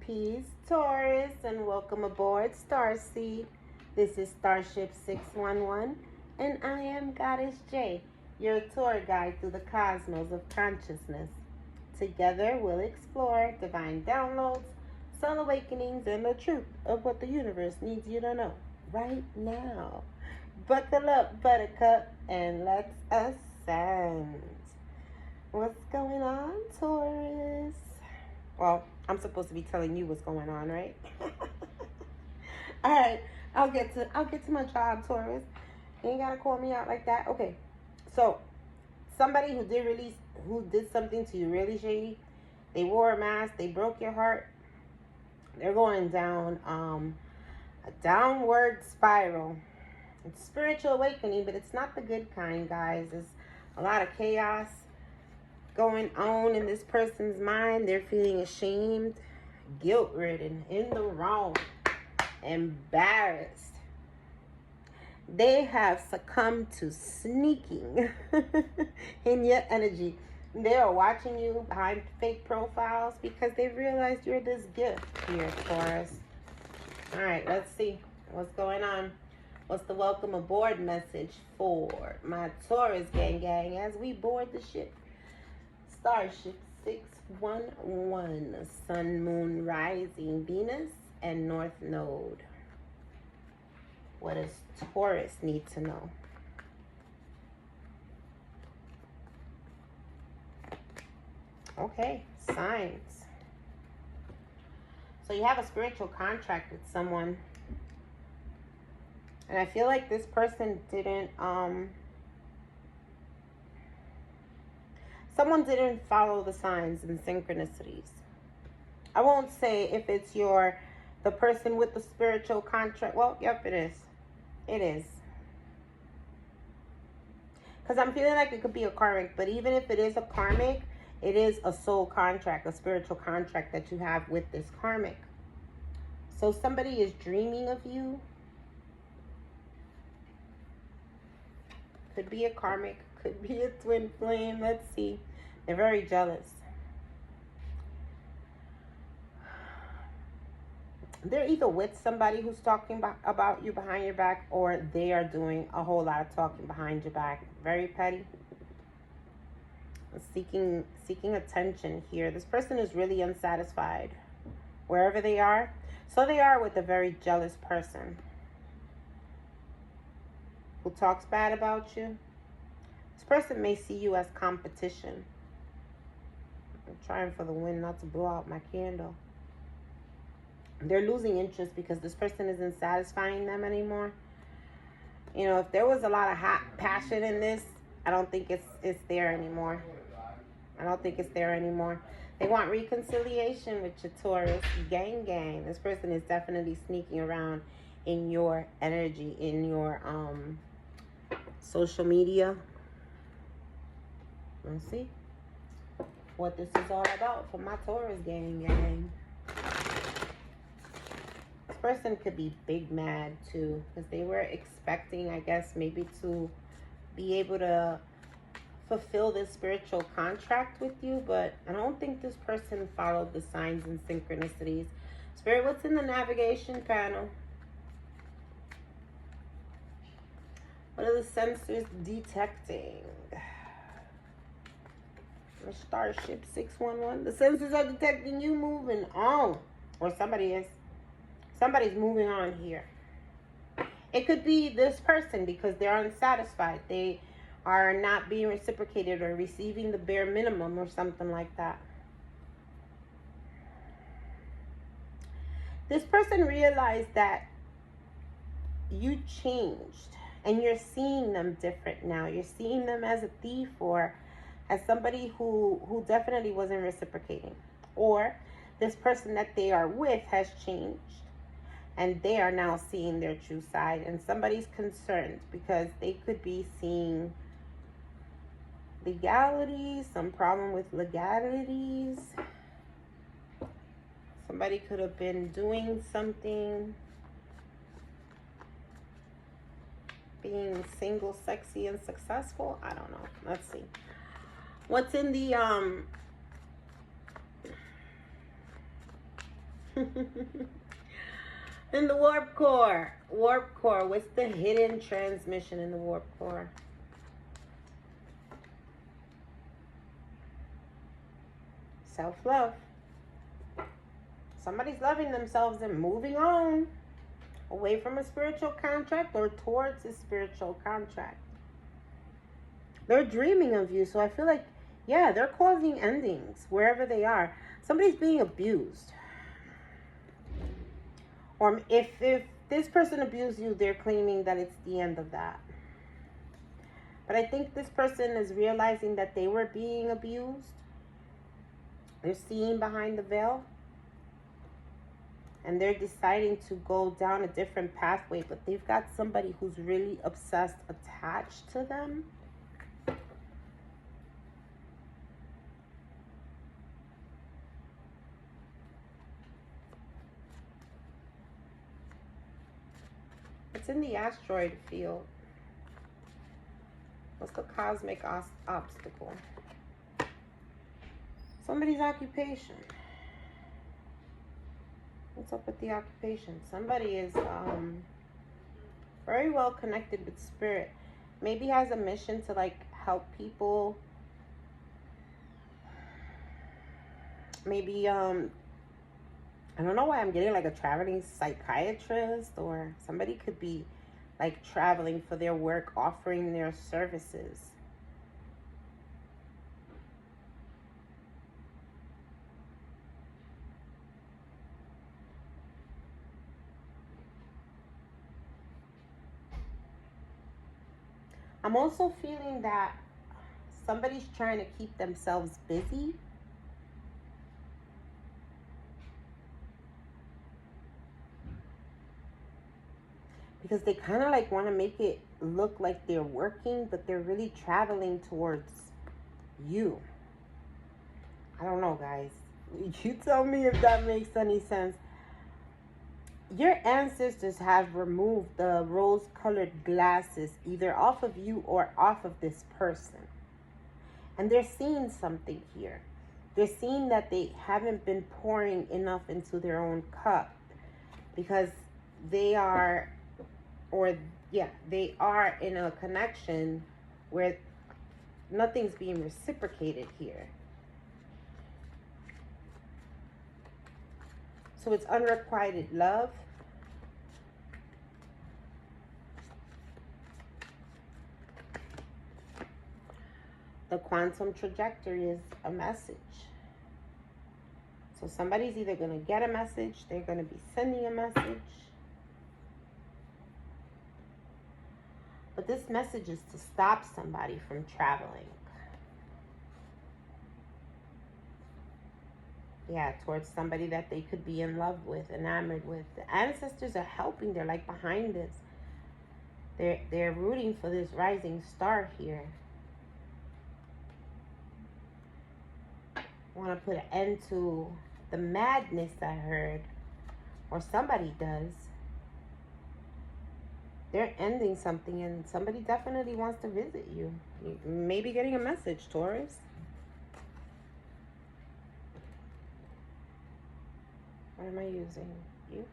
peace, Taurus, and welcome aboard Starseed. This is Starship 611, and I am Goddess J, your tour guide through the cosmos of consciousness. Together, we'll explore divine downloads, soul awakenings, and the truth of what the universe needs you to know right now. Buckle up, Buttercup, and let's ascend. What's going on, Taurus? Well, I'm supposed to be telling you what's going on, right? All right, I'll get to my job, Taurus. You ain't gotta call me out like that. Okay, so somebody who did something to you really shady. They wore a mask. They broke your heart. They're going down a downward spiral. It's spiritual awakening, but it's not the good kind, guys. There's a lot of chaos going on in this person's mind. They're feeling ashamed, guilt-ridden, in the wrong, embarrassed. They have succumbed to sneaking in your energy. They are watching you behind fake profiles because they realized you're this gift here, Taurus. All right, let's see what's going on. What's the welcome aboard message for my Taurus gang as we board the ship? Starship 611, Sun, Moon, Rising, Venus, and North Node. What does Taurus need to know? Okay, signs. So you have a spiritual contract with someone. And I feel like this person didn't, someone didn't follow the signs and synchronicities. I won't say if it's the person with the spiritual contract. Well, yep, it is. It is. Because I'm feeling like it could be a karmic. But even if it is a karmic, it is a soul contract, a spiritual contract that you have with this karmic. So somebody is dreaming of you. Could be a karmic, could be a twin flame. Let's see. They're very jealous. They're either with somebody who's talking about you behind your back, or they are doing a whole lot of talking behind your back. Very petty. Seeking attention here. This person is really unsatisfied wherever they are. So they are with a very jealous person who talks bad about you. This person may see you as competition. I'm trying for the wind not to blow out my candle. They're losing interest because this person isn't satisfying them anymore. You know, if there was a lot of hot passion in this, I don't think it's there anymore. I don't think it's there anymore. They want reconciliation with your Taurus. Gang. This person is definitely sneaking around in your energy, in your social media. Let's see what this is all about for my Taurus gang. This person could be big mad too, because they were expecting, I guess, maybe to be able to fulfill this spiritual contract with you, but I don't think this person followed the signs and synchronicities. Spirit, what's in the navigation panel? What are the sensors detecting? The Starship 611. The sensors are detecting you moving on. Or somebody is. Somebody's moving on here. It could be this person because they're unsatisfied. They are not being reciprocated or receiving the bare minimum or something like that. This person realized that you changed and you're seeing them different now. You're seeing them as a thief or as somebody who definitely wasn't reciprocating. Or this person that they are with has changed and they are now seeing their true side. And somebody's concerned because they could be seeing legalities, some problem with legalities. Somebody could have been doing something, being single, sexy, and successful. I don't know. Let's see. What's in the In the warp core. Warp core. What's the hidden transmission in the warp core? Self-love. Somebody's loving themselves and moving on. Away from a spiritual contract or towards a spiritual contract. They're dreaming of you. So I feel like, yeah, they're causing endings wherever they are. Somebody's being abused. Or if this person abused you, they're claiming that it's the end of that. But I think this person is realizing that they were being abused. They're seeing behind the veil. And they're deciding to go down a different pathway. But they've got somebody who's really obsessed, attached to them. It's in the asteroid field. What's the cosmic obstacle? Somebody's occupation. What's up with the occupation? Somebody is very well connected with spirit. Maybe has a mission to like help people. Maybe I don't know why I'm getting like a traveling psychiatrist, or somebody could be like traveling for their work, offering their services. I'm also feeling that somebody's trying to keep themselves busy. Because they kind of like want to make it look like they're working, but they're really traveling towards you. I don't know, guys. You tell me if that makes any sense. Your ancestors have removed the rose-colored glasses either off of you or off of this person. And they're seeing something here. They're seeing that they haven't been pouring enough into their own cup. Because they are... they are in a connection where nothing's being reciprocated here. So it's unrequited love. The quantum trajectory is a message. So somebody's either going to get a message, they're going to be sending a message. But this message is to stop somebody from traveling. Yeah, towards somebody that they could be in love with, enamored with. The ancestors are helping. They're like behind this. They're rooting for this rising star here. Want to put an end to the madness, I heard. Or somebody does. They're ending something, and somebody definitely wants to visit you. You may be getting a message, Taurus. What am I using? You?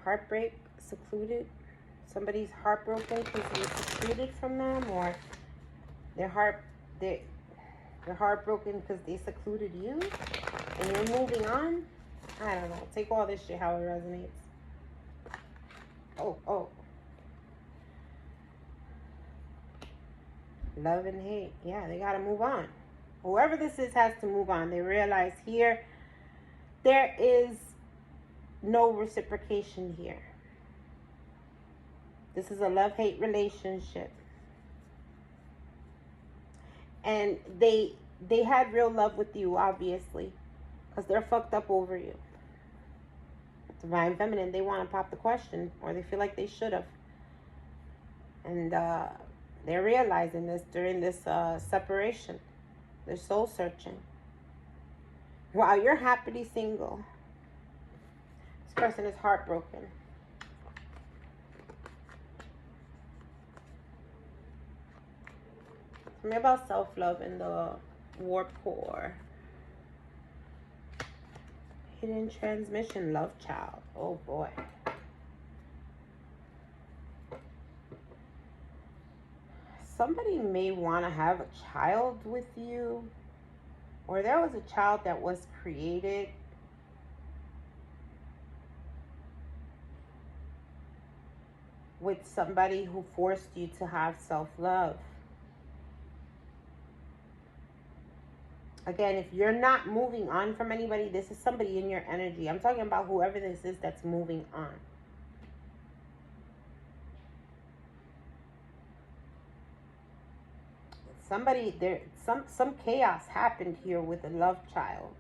Heartbreak, secluded. Somebody's heartbroken because you're secluded from them, or they're heartbroken because they secluded you and you're moving on. I don't know. Take all this shit how it resonates. Oh. Love and hate. Yeah, they got to move on. Whoever this is has to move on. They realize here there is no reciprocation here. This is a love-hate relationship. And they had real love with you, obviously, because they're fucked up over you. Divine Feminine, they want to pop the question, or they feel like they should have. And they're realizing this during this separation. They're soul searching. Wow, you're happily single. This person is heartbroken. Tell me about self-love in the warp core. Hidden transmission, love child. Oh boy. Somebody may want to have a child with you, or there was a child that was created with somebody who forced you to have self-love. Again, if you're not moving on from anybody, this is somebody in your energy. I'm talking about whoever this is that's moving on. Somebody there, some chaos happened here with a love child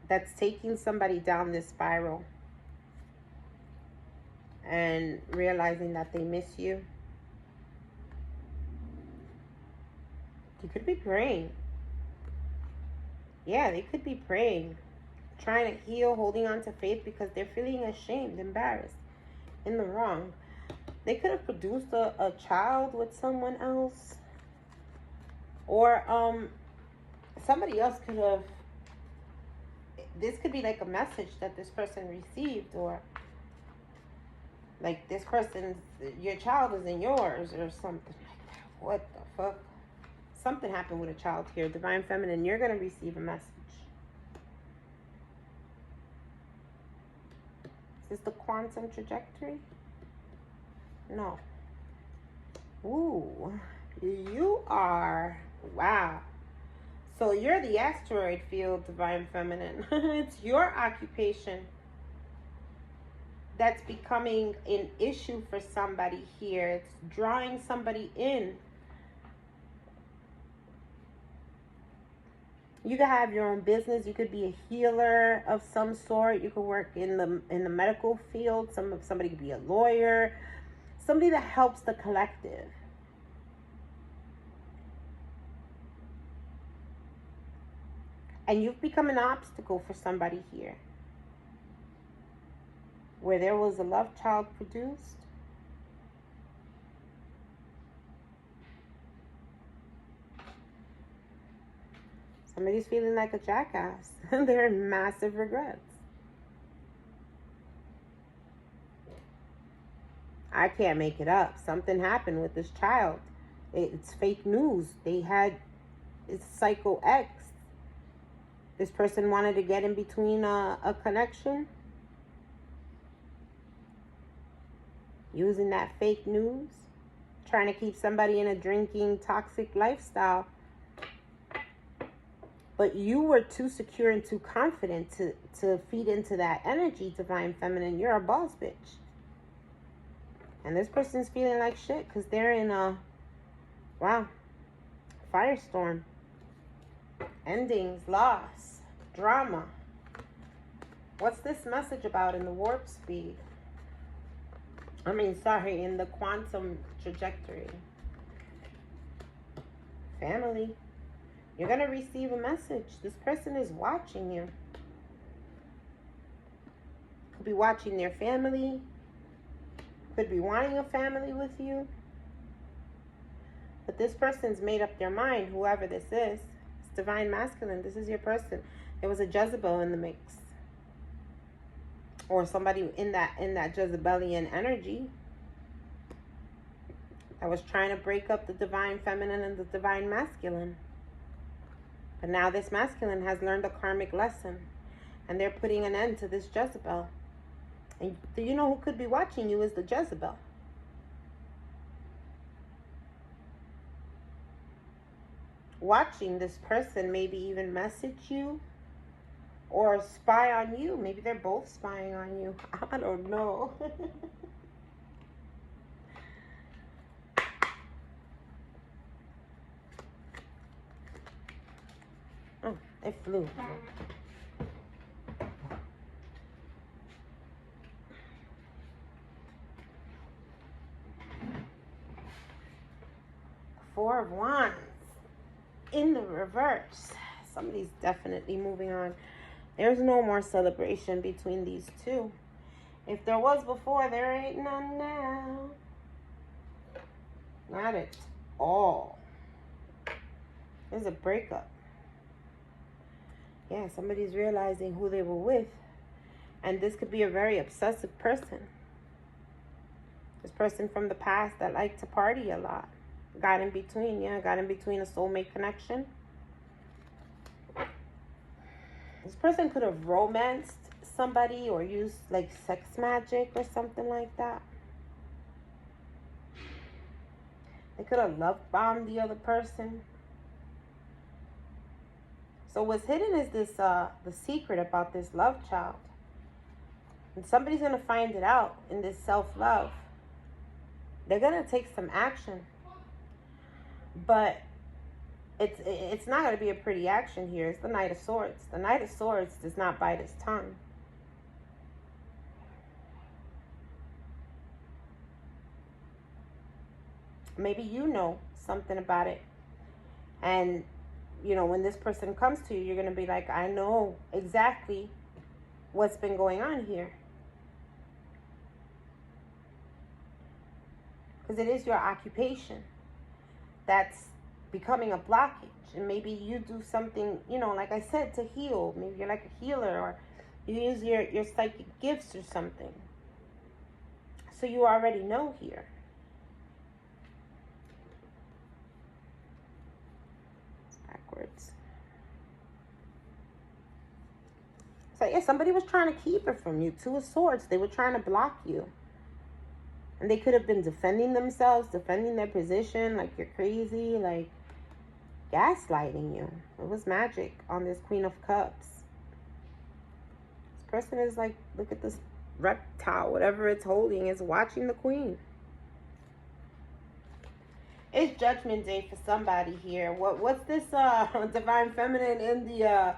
that's taking somebody down this spiral and realizing that they miss you. You could be praying. Yeah, they could be praying, trying to heal, holding on to faith because they're feeling ashamed, embarrassed, in the wrong. They could have produced a child with someone else. Or somebody else could have, this could be like a message that this person received, or like this person's, your child isn't yours or something like that. What the fuck? Something happened with a child here. Divine Feminine, you're going to receive a message. Is this the quantum trajectory? No. Ooh, you are, wow. So you're the asteroid field, Divine Feminine. It's your occupation that's becoming an issue for somebody here. It's drawing somebody in. You could have your own business. You could be a healer of some sort. You could work in the medical field. Somebody could be a lawyer. Somebody that helps the collective. And you've become an obstacle for somebody here. Where there was a love child produced. Somebody's feeling like a jackass. They're in massive regrets. I can't make it up. Something happened with this child. It's fake news. It's Psycho X. This person wanted to get in between a connection. Using that fake news. Trying to keep somebody in a drinking, toxic lifestyle. But you were too secure and too confident to feed into that energy, Divine Feminine. You're a boss bitch. And this person's feeling like shit because they're in a, wow, firestorm. Endings, loss, drama. What's this message about in the warp speed? In the quantum trajectory. Family. You're going to receive a message. This person is watching you. Could be watching their family. Could be wanting a family with you. But this person's made up their mind, whoever this is. It's Divine Masculine. This is your person. There was a Jezebel in the mix. Or somebody in that Jezebelian energy that was trying to break up the Divine Feminine and the Divine Masculine. But now this masculine has learned a karmic lesson. And they're putting an end to this Jezebel. And do you know who could be watching you is the Jezebel. Watching this person maybe even message you. Or spy on you. Maybe they're both spying on you. I don't know. Oh, it flew. Four of Wands. In the reverse. Somebody's definitely moving on. There's no more celebration between these two. If there was before, there ain't none now. Not at all. There's a breakup. Yeah, somebody's realizing who they were with. And this could be a very obsessive person. This person from the past that liked to party a lot. Got in between, yeah, got in between a soulmate connection. This person could have romanced somebody or used like sex magic or something like that. They could have love bombed the other person. So what's hidden is this, the secret about this love child. And somebody's going to find it out in this self-love. They're going to take some action. But it's not going to be a pretty action here. It's the Knight of Swords. The Knight of Swords does not bite his tongue. Maybe you know something about it. And, you know, when this person comes to you, you're going to be like, I know exactly what's been going on here. Because it is your occupation that's becoming a blockage. And maybe you do something, you know, like I said, to heal. Maybe you're like a healer, or you use your psychic gifts or something. So you already know here. It's backwards. So yeah, somebody was trying to keep it from you. Two of Swords. They were trying to block you. And they could have been defending themselves, defending their position, like you're crazy, like gaslighting you. It was magic on this Queen of Cups. This person is like, look at this reptile, whatever it's holding is watching the Queen. It's Judgment Day for somebody here. What's this Divine Feminine in the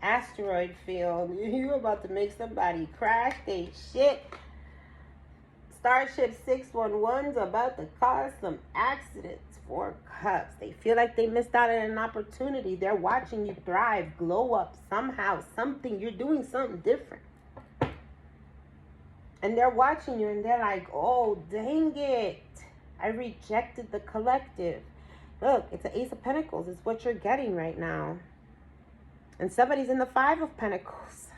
asteroid field? You're about to make somebody crash they shit. Starship 611's about to cause some accidents. 4 Cups. They feel like they missed out on an opportunity. They're watching you thrive, glow up somehow, something. You're doing something different. And they're watching you and they're like, oh, dang it. I rejected the collective. Look, it's an Ace of Pentacles. It's what you're getting right now. And somebody's in the 5 of Pentacles.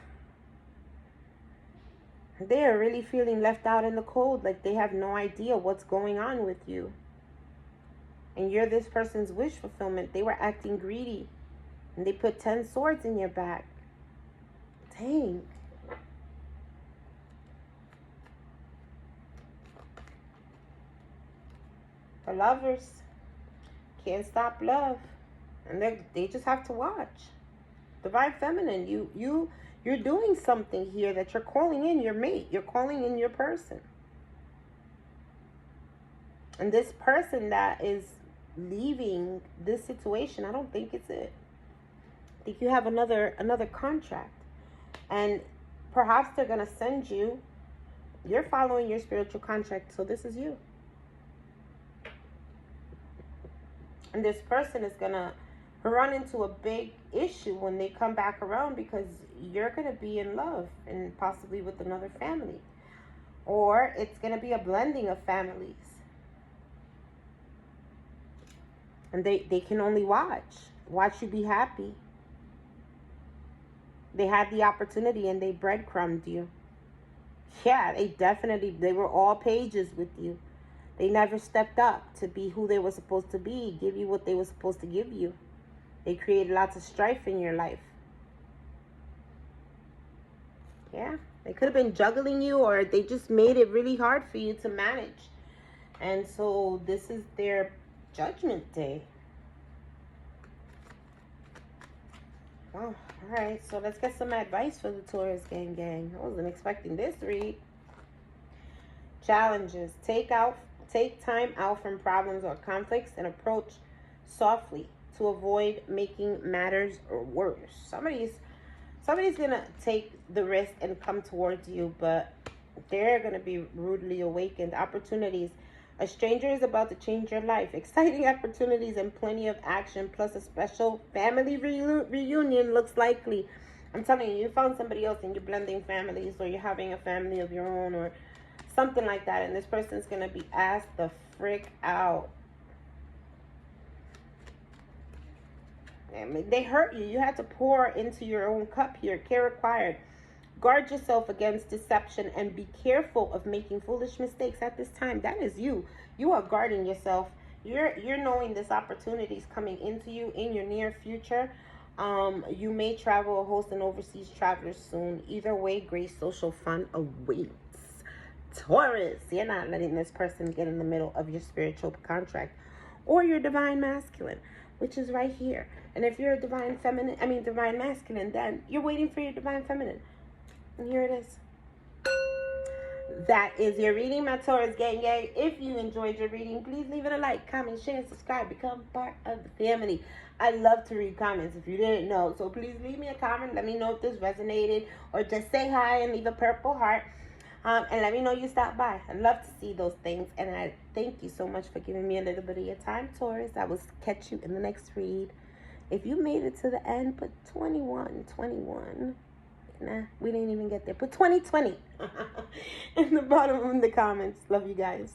They're really feeling left out in the cold, like they have no idea what's going on with you. And you're this person's wish fulfillment. They were acting greedy. And they put 10 swords in your back. Dang. The Lovers can't stop love. And they just have to watch. Divine Feminine, you're doing something here that you're calling in your mate. You're calling in your person. And this person that is leaving this situation, I don't think it's it. I think you have another contract. And perhaps they're going to send you, you're following your spiritual contract, so this is you. And this person is going to run into a big issue when they come back around, because you're going to be in love and possibly with another family. Or it's going to be a blending of families. And they can only watch you be happy. They had the opportunity and they breadcrumbed you. Yeah, they were all pages with you. They never stepped up to be who they were supposed to be, give you what they were supposed to give you. They created lots of strife in your life. Yeah, they could have been juggling you, or they just made it really hard for you to manage. And so this is their Judgment Day. Oh, all right, so let's get some advice for the Taurus gang. I wasn't expecting this read. Challenges. Take time out from problems or conflicts and approach softly to avoid making matters worse. Somebody's gonna take the risk and come towards you, but they're gonna be rudely awakened. Opportunities. A stranger is about to change your life. Exciting opportunities and plenty of action, plus a special family reunion looks likely. I'm telling you, you found somebody else and you're blending families, or you're having a family of your own, or something like that. And this person's going to be asked the frick out. I mean, they hurt you. You had to pour into your own cup here. Care required. Guard yourself against deception and be careful of making foolish mistakes at this time. That is you. You are guarding yourself. You're knowing this opportunity is coming into you in your near future. You may travel or host an overseas traveler soon. Either way, great social fun awaits. Taurus, you're not letting this person get in the middle of your spiritual contract or your divine masculine, which is right here. And if you're a divine masculine, then you're waiting for your divine feminine. And here it is. That is your reading, my Taurus gang. If you enjoyed your reading, please leave it a like, comment, share, and subscribe. Become part of the family. I love to read comments if you didn't know. So please leave me a comment. Let me know if this resonated. Or just say hi and leave a purple heart. And let me know you stopped by. I love to see those things. And I thank you so much for giving me a little bit of your time, Taurus. I will catch you in the next read. If you made it to the end, put 21. Nah, we didn't even get there. Put 2020 in the bottom of the comments. Love you guys.